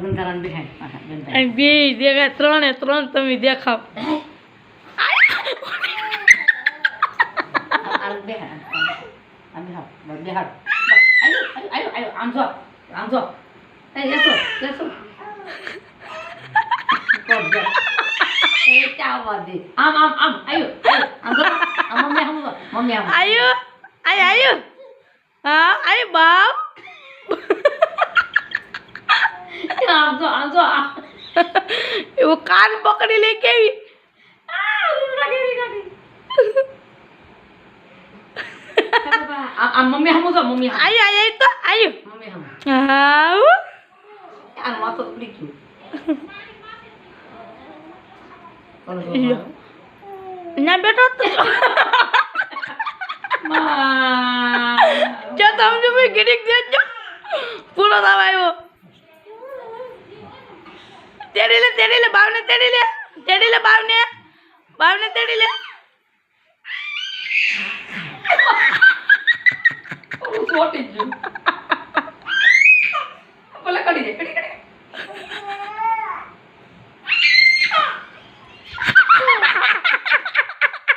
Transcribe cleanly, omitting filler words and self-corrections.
ગંધારાને બેહાય ગંધારા અહીં બે દેખાય ત્રણે ત્રણ તમે દેખાવ આ બેહાય આ બેહાડ બેહાડ આયો આયો આયો આમ જો એ લેસો કોણ જા એ ચાવા દે આમ આયો આમ જો મમ્મી આમ આયુ આયુ હા આયુ બાપ આમ જો એવું કાન પકડી લે કેવી મમ્મી હમ જો મમ્મી આયુ આયુ તો આયુ મમ્મી હમ હાઉ આ માથું ઉડી ગયું ના બેટો તો જો સમજો ભાઈ ગીરીક દેજો પૂરો થવા આવ્યો તેડી લે બાવને તેડી લે બાવને તેડી લે છોટી ગયું બોલે કડી